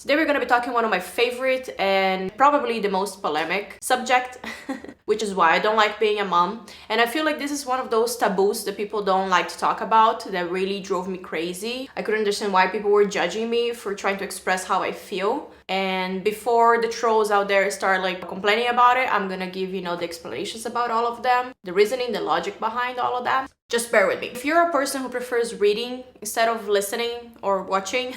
Today we're going to be talking one of my favorite and probably the most polemic subject, which is why I don't like being a mom. And I feel like this is one of those taboos that people don't like to talk about that really drove me crazy. I couldn't understand why people were judging me for trying to express how I feel. And before the trolls out there start like complaining about it, I'm gonna give the explanations about all of them, the reasoning, the logic behind all of that. Just bear with me. If you're a person who prefers reading instead of listening or watching,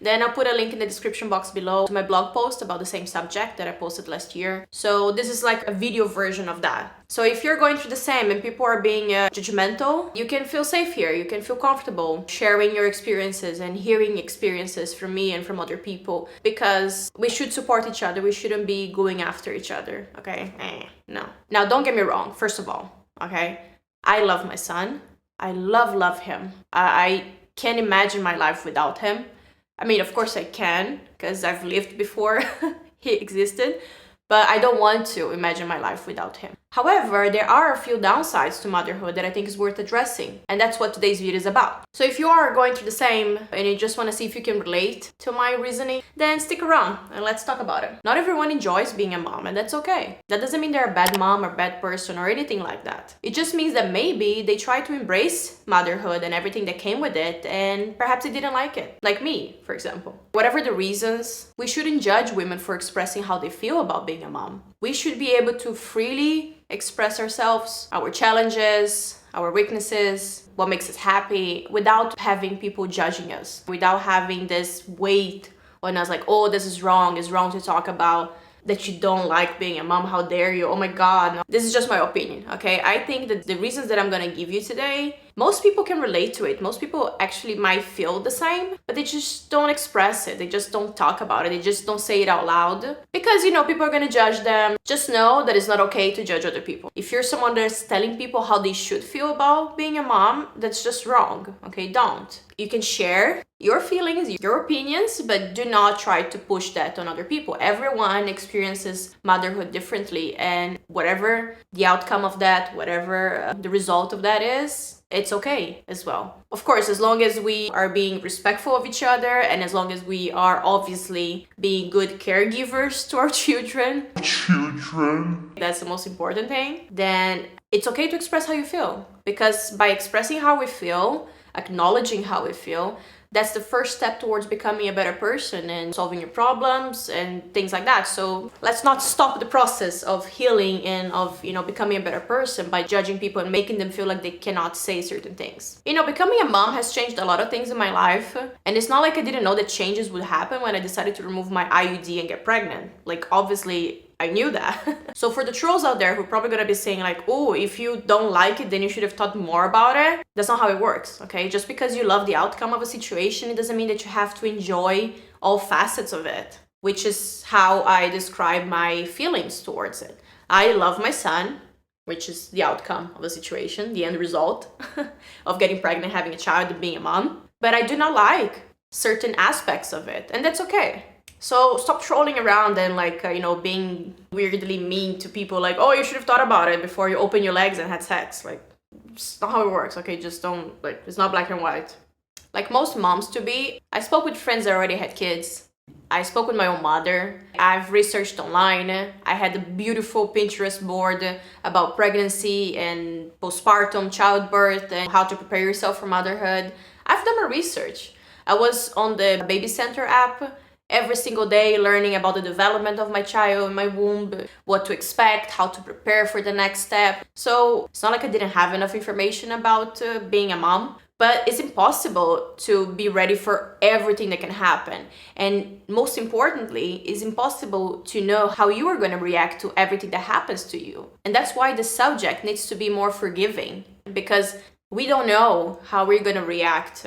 then I'll put a link in the description box below to my blog post about the same subject that I posted last year. So this is like a video version of that. So if you're going through the same and people are being judgmental, you can feel safe here. You can feel comfortable sharing your experiences and hearing experiences from me and from other people, because we should support each other. We shouldn't be going after each other, okay? No. Now, don't get me wrong, first of all, okay? I love my son. I love him. I can't imagine my life without him. I mean, of course I can, because I've lived before he existed, but I don't want to imagine my life without him. However, there are a few downsides to motherhood that I think is worth addressing, and that's what today's video is about. So if you are going through the same and you just want to see if you can relate to my reasoning, then stick around and let's talk about it. Not everyone enjoys being a mom, and that's okay. That doesn't mean they're a bad mom or bad person or anything like that. It just means that maybe they try to embrace motherhood and everything that came with it, and perhaps they didn't like it. Like me, for example. Whatever the reasons, we shouldn't judge women for expressing how they feel about being a mom. We should be able to freely express ourselves, our challenges, our weaknesses, what makes us happy, without having people judging us, without having this weight on us like, oh, this is wrong, it's wrong to talk about that you don't like being a mom, how dare you, oh my god. No. This is just my opinion, okay? I think that the reasons that I'm gonna give you today, most people can relate to it. Most people actually might feel the same, but they just don't express it. They just don't talk about it. They just don't say it out loud because, people are gonna judge them. Just know that it's not okay to judge other people. If you're someone that's telling people how they should feel about being a mom, that's just wrong, okay? Don't. You can share your feelings, your opinions, but do not try to push that on other people. Everyone experiences motherhood differently, and whatever the outcome of that, whatever the result of that is, it's okay as well. Of course, as long as we are being respectful of each other and as long as we are obviously being good caregivers to our children, that's the most important thing, then it's okay to express how you feel. Because by expressing how we feel, acknowledging how we feel, that's the first step towards becoming a better person and solving your problems and things like that. So let's not stop the process of healing and of, becoming a better person by judging people and making them feel like they cannot say certain things. Becoming a mom has changed a lot of things in my life. And it's not like I didn't know that changes would happen when I decided to remove my IUD and get pregnant. Like, obviously, I knew that. So for the trolls out there who are probably gonna be saying like, oh, if you don't like it, then you should have thought more about it. That's not how it works, okay? Just because you love the outcome of a situation, it doesn't mean that you have to enjoy all facets of it, which is how I describe my feelings towards it. I love my son, which is the outcome of the situation, the end result of getting pregnant, having a child, and being a mom. But I do not like certain aspects of it, and that's okay. So stop trolling around and being weirdly mean to people like, oh, you should have thought about it before you open your legs and had sex. Like, it's not how it works, okay? Just don't, it's not black and white. Like most moms to be, I spoke with friends that already had kids. I spoke with my own mother. I've researched online. I had a beautiful Pinterest board about pregnancy and postpartum, childbirth, and how to prepare yourself for motherhood. I've done my research. I was on the Baby Center app every single day learning about the development of my child in my womb, what to expect, how to prepare for the next step. So it's not like I didn't have enough information about being a mom, but it's impossible to be ready for everything that can happen. And most importantly, it's impossible to know how you are going to react to everything that happens to you. And that's why the subject needs to be more forgiving, because we don't know how we're going to react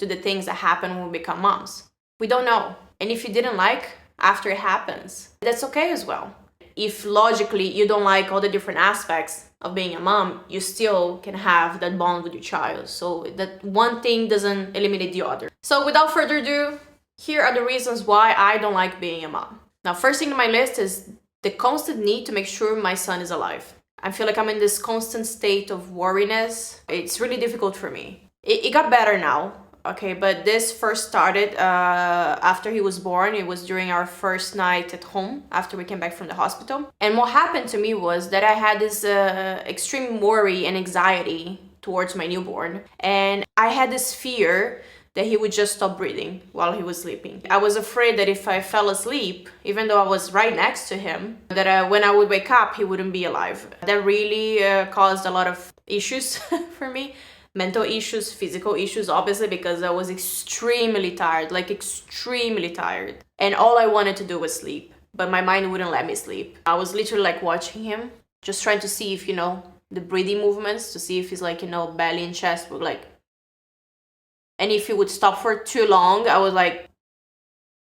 to the things that happen when we become moms. We don't know. And if you didn't like after it happens, that's okay as well. If logically you don't like all the different aspects of being a mom, you still can have that bond with your child. So that one thing doesn't eliminate the other. So without further ado, here are the reasons why I don't like being a mom. Now, first thing on my list is the constant need to make sure my son is alive. I feel like I'm in this constant state of worriness. It's really difficult for me. It got better now. Okay, but this first started after he was born. It was during our first night at home after we came back from the hospital. And what happened to me was that I had this extreme worry and anxiety towards my newborn. And I had this fear that he would just stop breathing while he was sleeping. I was afraid that if I fell asleep, even though I was right next to him, that when I would wake up, he wouldn't be alive. That really caused a lot of issues for me. Mental issues, physical issues, obviously, because I was extremely tired, like extremely tired. And all I wanted to do was sleep, but my mind wouldn't let me sleep. I was literally like watching him, just trying to see if, the breathing movements, to see if his belly and chest were like, and if he would stop for too long, I would like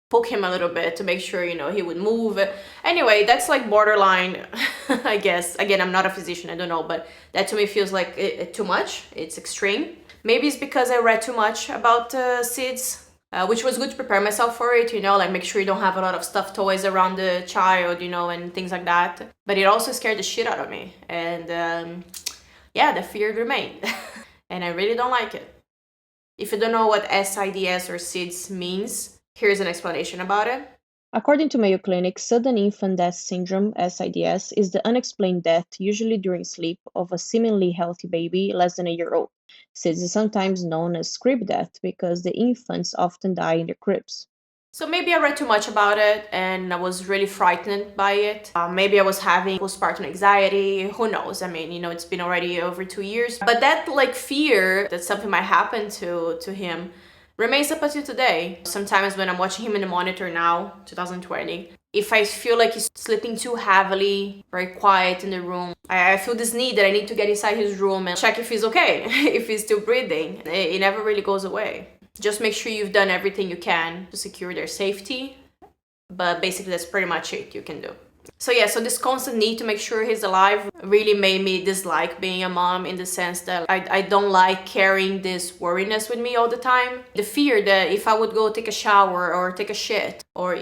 poke him a little bit to make sure, he would move. Anyway, that's like borderline, I guess. Again, I'm not a physician, I don't know, but that to me feels like too much. It's extreme. Maybe it's because I read too much about SIDS, which was good to prepare myself for it, like make sure you don't have a lot of stuffed toys around the child, and things like that. But it also scared the shit out of me. And the fear remained. And I really don't like it. If you don't know what SIDS or SIDS means, here's an explanation about it. According to Mayo Clinic, sudden infant death syndrome, SIDS, is the unexplained death, usually during sleep, of a seemingly healthy baby less than a year old. SIDS is sometimes known as crib death because the infants often die in their cribs. So maybe I read too much about it and I was really frightened by it. Maybe I was having postpartum anxiety. Who knows? I mean, it's been already over 2 years. But that fear that something might happen to him remains up until today. Sometimes when I'm watching him in the monitor now, 2020, if I feel like he's sleeping too heavily, very quiet in the room, I feel this need that I need to get inside his room and check if he's okay, if he's still breathing. It never really goes away. Just make sure you've done everything you can to secure their safety. But basically, that's pretty much it you can do. So this constant need to make sure he's alive really made me dislike being a mom, in the sense that I don't like carrying this worriness with me all the time. The fear that if I would go take a shower or take a shit or,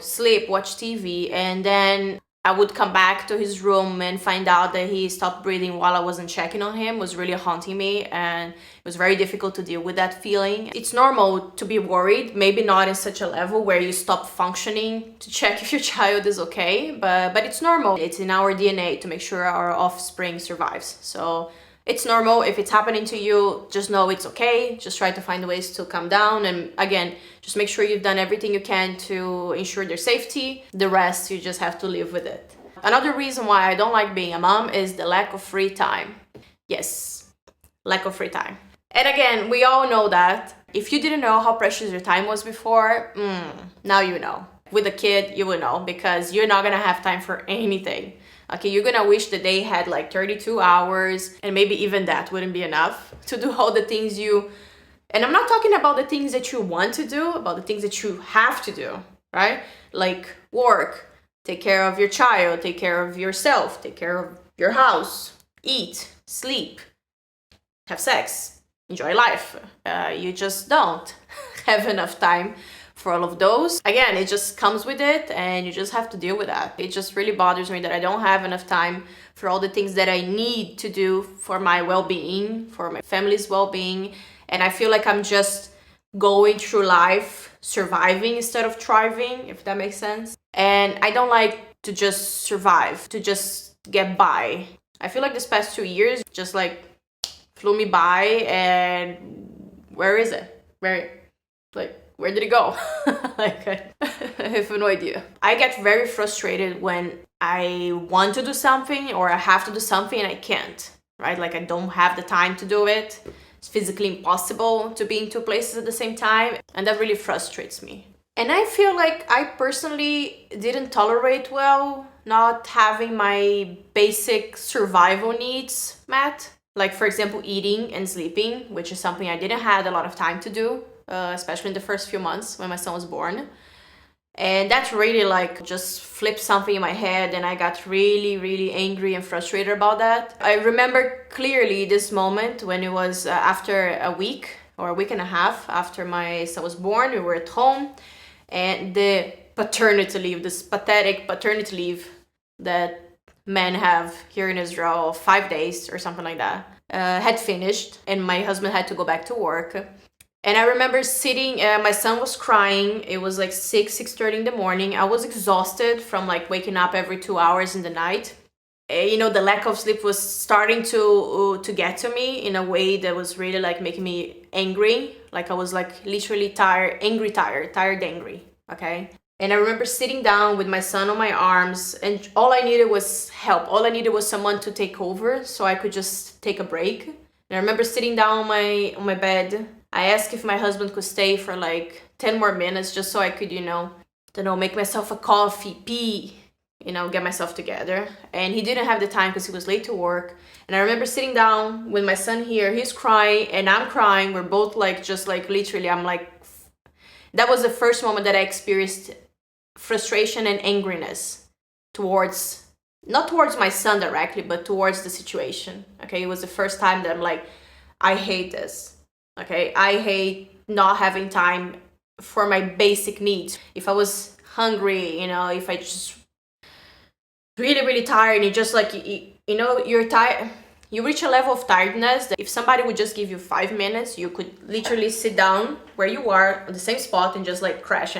sleep, watch TV, and then I would come back to his room and find out that he stopped breathing while I wasn't checking on him, was really haunting me, and it was very difficult to deal with that feeling. It's normal to be worried, maybe not in such a level where you stop functioning to check if your child is okay, but it's normal. It's in our DNA to make sure our offspring survives. So it's normal. If it's happening to you, just know it's okay. Just try to find ways to calm down. And again, just make sure you've done everything you can to ensure their safety. The rest, you just have to live with it. Another reason why I don't like being a mom is the lack of free time. Yes, lack of free time. And again, we all know that. If you didn't know how precious your time was before, now you know. With a kid, you will know, because you're not gonna have time for anything. Okay, you're gonna wish that they had like 32 hours, and maybe even that wouldn't be enough to do all the things and I'm not talking about the things that you want to do, about the things that you have to do, right? Like work, take care of your child, take care of yourself, take care of your house, eat, sleep, have sex, enjoy life. You just don't have enough time for all of those. Again, it just comes with it, and you just have to deal with that. It just really bothers me that I don't have enough time for all the things that I need to do for my well-being, for my family's well-being. And I feel like I'm just going through life surviving instead of thriving, if that makes sense. And I don't like to just survive, to just get by. I feel like this past 2 years just like flew me by, and where is it? Where did it go? I have no idea. I get very frustrated when I want to do something or I have to do something and I can't, right? Like I don't have the time to do it. It's physically impossible to be in two places at the same time, and that really frustrates me. And I feel like I personally didn't tolerate well not having my basic survival needs met. Like, for example, eating and sleeping, which is something I didn't have a lot of time to do, especially in the first few months when my son was born. And that really just flipped something in my head, and I got really, really angry and frustrated about that. I remember clearly this moment when it was after a week or a week and a half after my son was born. We were at home, and the paternity leave, this pathetic paternity leave that men have here in Israel, 5 days or something like that, had finished, and my husband had to go back to work. And I remember sitting, my son was crying. It was like 6:30 in the morning. I was exhausted from like waking up every 2 hours in the night. You know, the lack of sleep was starting to get to me in a way that was really like making me angry. Like I was like literally tired, angry. Okay. And I remember sitting down with my son on my arms, and all I needed was help. All I needed was someone to take over so I could just take a break. And I remember sitting down on my bed. I asked if my husband could stay for like 10 more minutes just so I could, make myself a coffee, pee, get myself together. And he didn't have the time because he was late to work. And I remember sitting down with my son here. He's crying and I'm crying. We're both like, just like literally, I'm like, that was the first moment that I experienced frustration and angriness towards, not towards my son directly, but towards the situation. Okay, it was the first time that I'm like, I hate this. Okay, I hate not having time for my basic needs. If I was hungry, if I just really tired, and you just like, you're tired, you reach a level of tiredness that if somebody would just give you 5 minutes, you could literally sit down where you are on the same spot and just like crash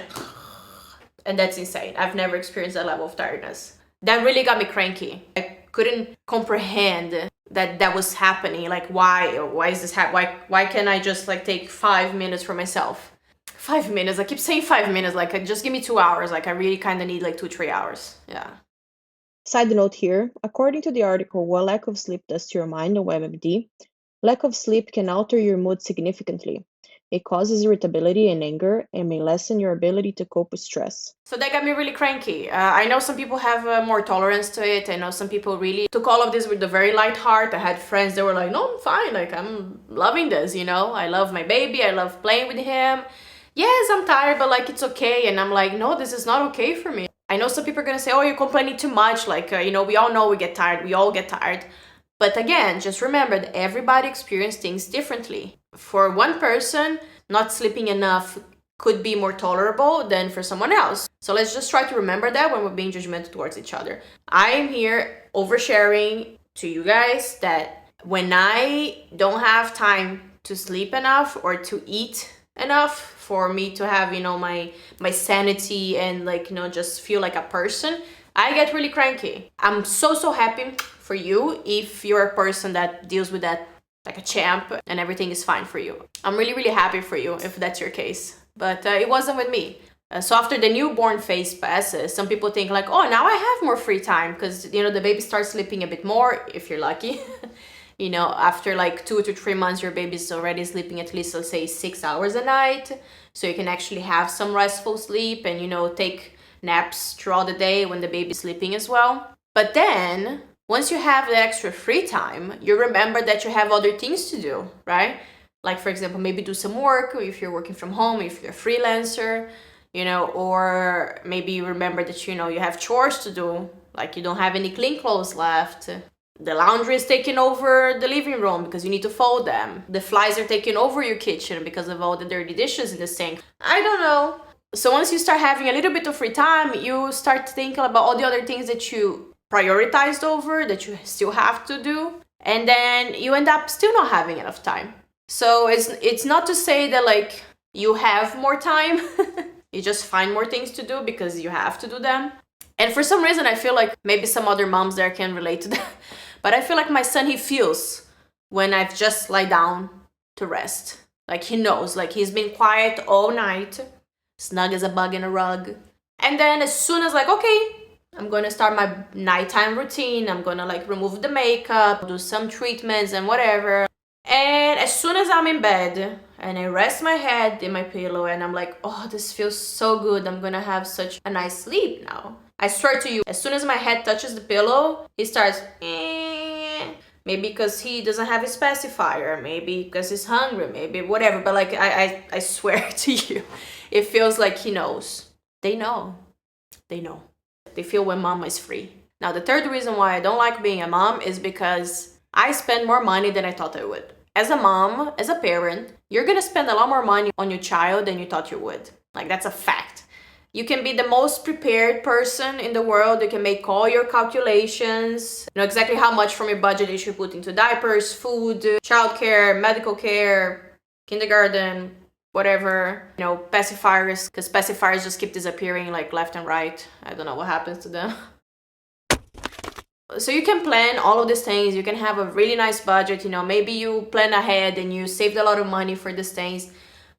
and that's insane. I've never experienced that level of tiredness. That really got me cranky. I couldn't comprehend that was happening. Like, why is this happening? Why can't I just like take 5 minutes for myself? 5 minutes, I keep saying 5 minutes, like just give me 2 hours. Like I really kind of need like 2-3 hours. Yeah. Side note here, according to the article What Lack of Sleep Does to Your Mind on WebMD, lack of sleep can alter your mood significantly. It causes irritability and anger and may lessen your ability to cope with stress. So that got me really cranky. I know some people have more tolerance to it. I know some people really took all of this with a very light heart. I had friends that were like, no, I'm fine. Like, I'm loving this, I love my baby. I love playing with him. Yes, I'm tired, but like, it's okay. And I'm like, no, this is not okay for me. I know some people are going to say, oh, you're complaining too much. Like, we all know we get tired. We all get tired. But again, just remember that everybody experiences things differently. For one person, not sleeping enough could be more tolerable than for someone else. So let's just try to remember that when we're being judgmental towards each other. I am here oversharing to you guys that when I don't have time to sleep enough or to eat enough for me to have, my sanity and like, just feel like a person, I get really cranky. I'm so happy for you if you're a person that deals with that like a champ and everything is fine for you. I'm really happy for you if that's your case. But it wasn't with me. So after the newborn phase passes, some people think like, oh, now I have more free time because, the baby starts sleeping a bit more if you're lucky. After like 2 to 3 months, your baby's already sleeping at least, let's say 6 hours a night. So you can actually have some restful sleep and, take naps throughout the day when the baby's sleeping as well. But then once you have the extra free time, you remember that you have other things to do, right? Like, for example, maybe do some work if you're working from home, if you're a freelancer, or maybe you remember that, you have chores to do, like you don't have any clean clothes left. The laundry is taking over the living room because you need to fold them. The flies are taking over your kitchen because of all the dirty dishes in the sink. I don't know. So once you start having a little bit of free time, you start thinking about all the other things that you prioritized over that you still have to do, and then you end up still not having enough time. So it's not to say that like you have more time. You just find more things to do because you have to do them. And for some reason I feel like maybe some other moms there can relate to that, but I feel like my son, he feels when I've just lie down to rest. Like he knows, like he's been quiet all night, snug as a bug in a rug, and then as soon as like, okay, I'm gonna start my nighttime routine. I'm gonna like remove the makeup, do some treatments and whatever. And as soon as I'm in bed and I rest my head in my pillow and I'm like, oh, this feels so good. I'm gonna have such a nice sleep now. I swear to you, as soon as my head touches the pillow, he starts, maybe because he doesn't have his pacifier, maybe because he's hungry, maybe whatever. But like, I swear to you, it feels like he knows. They know. They feel when mama is free. Now, the third reason why I don't like being a mom is because I spend more money than I thought I would. As a mom, as a parent, you're gonna spend a lot more money on your child than you thought you would. Like, that's a fact. You can be the most prepared person in the world. You can make all your calculations, know exactly how much from your budget you should put into diapers, food, childcare, medical care, kindergarten, whatever, pacifiers, because pacifiers just keep disappearing like left and right. I don't know what happens to them. So you can plan all of these things. You can have a really nice budget. Maybe you plan ahead and you saved a lot of money for these things.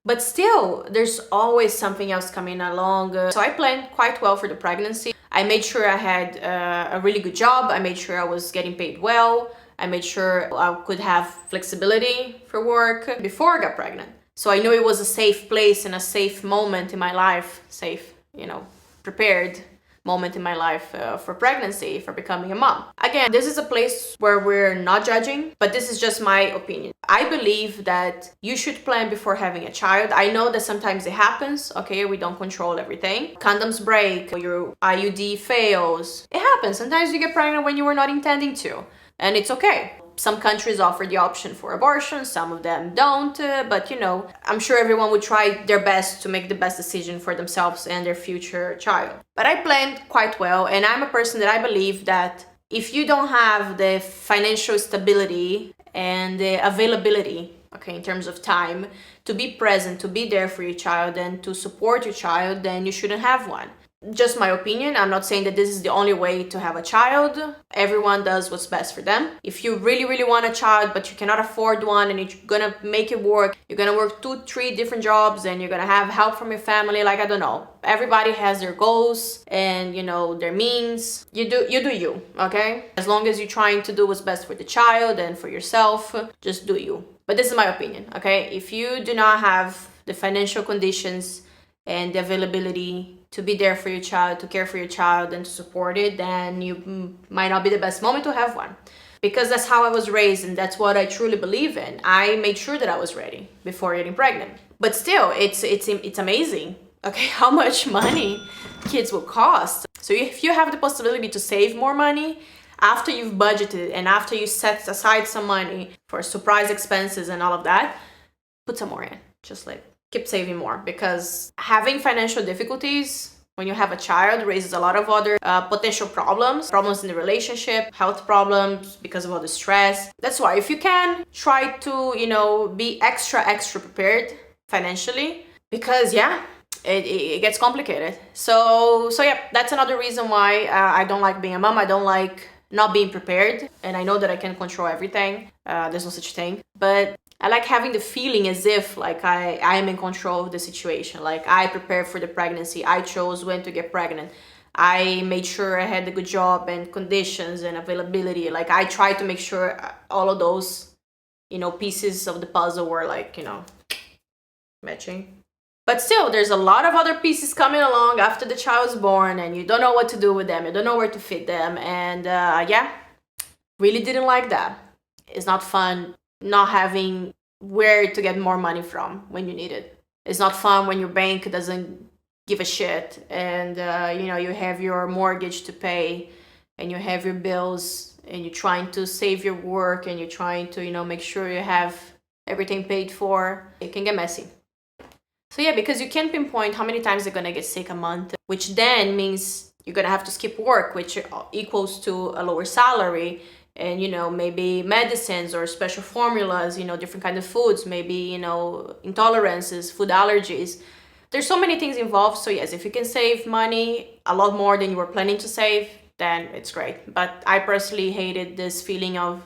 But still, there's always something else coming along. So I planned quite well for the pregnancy. I made sure I had a really good job. I made sure I was getting paid well. I made sure I could have flexibility for work before I got pregnant. So I knew it was a safe place and a safe moment in my life, prepared moment in my life for pregnancy, for becoming a mom. Again, this is a place where we're not judging, but this is just my opinion. I believe that you should plan before having a child. I know that sometimes it happens, okay? We don't control everything. Condoms break, your IUD fails. It happens. Sometimes you get pregnant when you were not intending to, and it's okay. Some countries offer the option for abortion, some of them don't, but I'm sure everyone would try their best to make the best decision for themselves and their future child. But I planned quite well, and I'm a person that I believe that if you don't have the financial stability and the availability, okay, in terms of time, to be present, to be there for your child and to support your child, then you shouldn't have one. Just my opinion. I'm not saying that this is the only way to have a child. Everyone does what's best for them. If you really, really want a child, but you cannot afford one and you're gonna make it work, you're gonna work 2-3 different jobs and you're gonna have help from your family, I don't know. Everybody has their goals and their means. You do you, okay? As long as you're trying to do what's best for the child and for yourself, just do you. But this is my opinion, okay? If you do not have the financial conditions and the availability to be there for your child, to care for your child and to support it, then you might not be the best moment to have one. Because that's how I was raised and that's what I truly believe in. I made sure that I was ready before getting pregnant. But still, it's amazing, okay, how much money kids will cost. So if you have the possibility to save more money after you've budgeted and after you set aside some money for surprise expenses and all of that, put some more in. Just keep saving more, because having financial difficulties when you have a child raises a lot of other potential problems in the relationship, health problems because of all the stress. That's why if you can, try to be extra prepared financially, because it gets complicated. So yeah, that's another reason why I don't like being a mom. I don't like not being prepared, and I know that I can't control everything. There's no such thing, but I like having the feeling as if I am in control of the situation. I prepared for the pregnancy. I chose when to get pregnant. I made sure I had a good job and conditions and availability. I tried to make sure all of those, pieces of the puzzle were matching. But still, there's a lot of other pieces coming along after the child's born and you don't know what to do with them. You don't know where to fit them. And really didn't like that. It's not fun not having where to get more money from when you need it. It's not fun when your bank doesn't give a shit and you have your mortgage to pay and you have your bills and you're trying to save your work and you're trying to make sure you have everything paid for. It can get messy. So yeah, because you can't pinpoint how many times they're gonna get sick a month, which then means you're gonna have to skip work, which equals to a lower salary. And maybe medicines or special formulas, different kind of foods, maybe intolerances, food allergies. There's so many things involved. So yes, if you can save money a lot more than you were planning to save, then it's great. But I personally hated this feeling of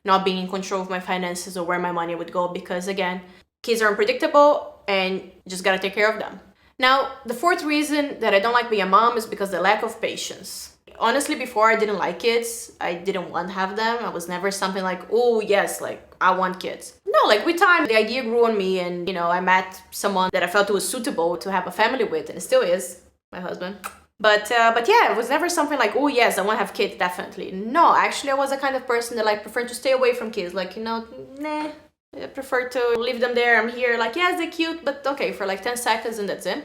not being in control of my finances or where my money would go, because again, kids are unpredictable and you just gotta take care of them. Now, the fourth reason that I don't like being a mom is because the lack of patience. Honestly, before I didn't like kids. I didn't want to have them. I was never something oh yes, I want kids. No, with time, the idea grew on me and, I met someone that I felt was suitable to have a family with, and it still is, my husband. But yeah, it was never something oh yes, I want to have kids, definitely. No, actually, I was the kind of person that preferred to stay away from kids. Nah. I prefer to leave them there. I'm here yes, they're cute, but okay, for 10 seconds and that's it.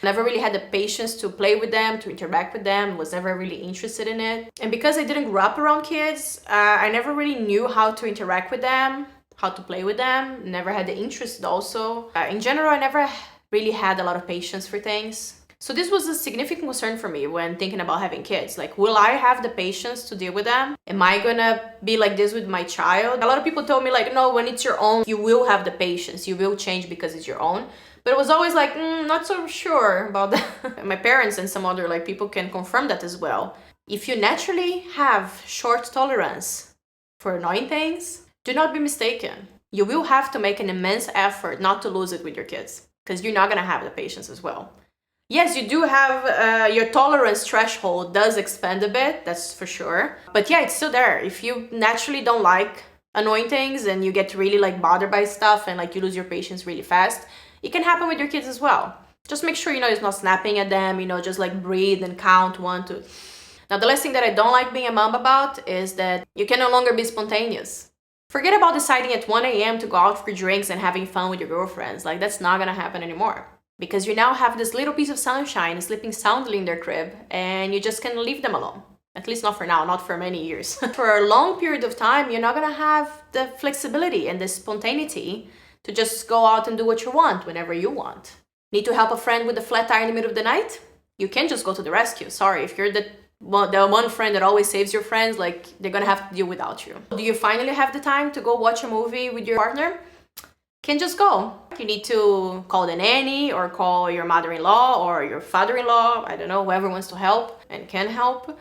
Never really had the patience to play with them, to interact with them, was never really interested in it. And because I didn't grow up around kids, I never really knew how to interact with them, how to play with them, never had the interest also. In general, I never really had a lot of patience for things. So this was a significant concern for me when thinking about having kids. Like, will I have the patience to deal with them? Am I gonna be like this with my child? A lot of people told me like, no, when it's your own, you will have the patience. You will change because it's your own. But it was always like, not so sure about that. My parents and some other like people can confirm that as well. If you naturally have short tolerance for annoying things, do not be mistaken. You will have to make an immense effort not to lose it with your kids, because you're not gonna have the patience as well. Yes, you do have your tolerance threshold does expand a bit, that's for sure. But yeah, it's still there. If you naturally don't like annoying things and you get really like bothered by stuff and like you lose your patience really fast, it can happen with your kids as well. Just make sure, it's not snapping at them, just like breathe and count 1, 2. Now, the last thing that I don't like being a mom about is that you can no longer be spontaneous. Forget about deciding at 1 a.m. to go out for drinks and having fun with your girlfriends. Like, that's not gonna happen anymore. Because you now have this little piece of sunshine sleeping soundly in their crib, and you just can leave them alone. At least not for now, not for many years. For a long period of time, you're not gonna have the flexibility and the spontaneity to just go out and do what you want whenever you want. Need to help a friend with a flat tire in the middle of the night? You can't just go to the rescue. Sorry, if you're the one friend that always saves your friends, like, they're gonna have to deal without you. Do you finally have the time to go watch a movie with your partner? Can just go. You need to call the nanny or call your mother-in-law or your father-in-law, I don't know, whoever wants to help and can help,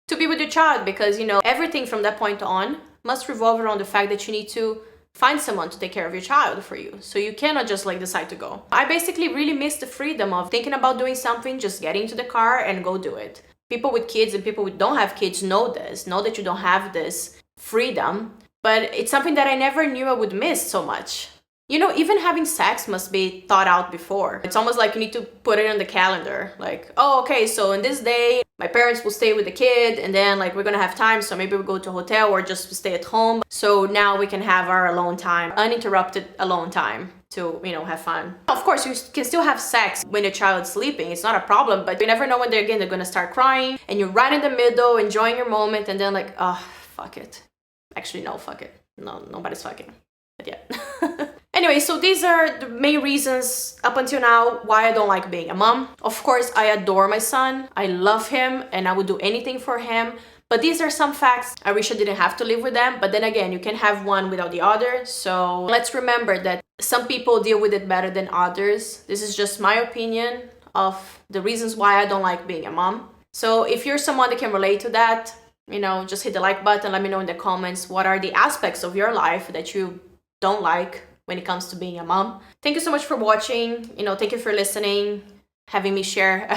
to be with your child, because everything from that point on must revolve around the fact that you need to find someone to take care of your child for you. So you cannot just like decide to go. I basically really miss the freedom of thinking about doing something, just get into the car and go do it. People with kids and people who don't have kids know this, know that you don't have this freedom, but it's something that I never knew I would miss so much. Even having sex must be thought out before. It's almost like you need to put it on the calendar. Like, oh, okay, so on this day, my parents will stay with the kid, and then like we're gonna have time, so maybe we'll go to a hotel or just stay at home. So now we can have our alone time, uninterrupted alone time to, have fun. Of course, you can still have sex when your child's sleeping. It's not a problem, but you never know when they're gonna start crying, and you're right in the middle, enjoying your moment, and then like, oh, fuck it. Actually, no, fuck it. No, nobody's fucking. But yeah. Anyway, so these are the main reasons up until now why I don't like being a mom. Of course, I adore my son. I love him and I would do anything for him. But these are some facts. I wish I didn't have to live with them. But then again, you can have one without the other. So let's remember that some people deal with it better than others. This is just my opinion of the reasons why I don't like being a mom. So if you're someone that can relate to that, just hit the like button. Let me know in the comments what are the aspects of your life that you don't like when it comes to being a mom. Thank you so much for watching. Thank you for listening, having me share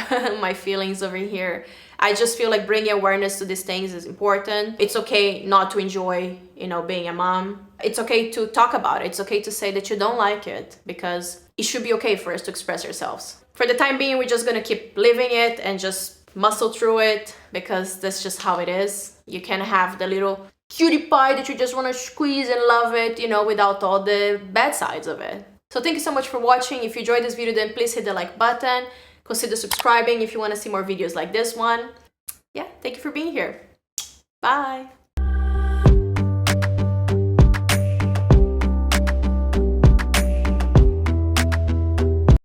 my feelings over here. I just feel like bringing awareness to these things is important. It's okay not to enjoy, being a mom. It's okay to talk about it. It's okay to say that you don't like it, because it should be okay for us to express ourselves. For the time being, we're just gonna keep living it and just muscle through it, because that's just how it is. You can have the little cutie pie that you just want to squeeze and love it, without all the bad sides of it. So thank you so much for watching. If you enjoyed this video, then please hit the like button. Consider subscribing if you want to see more videos like this one. Yeah, thank you for being here. Bye.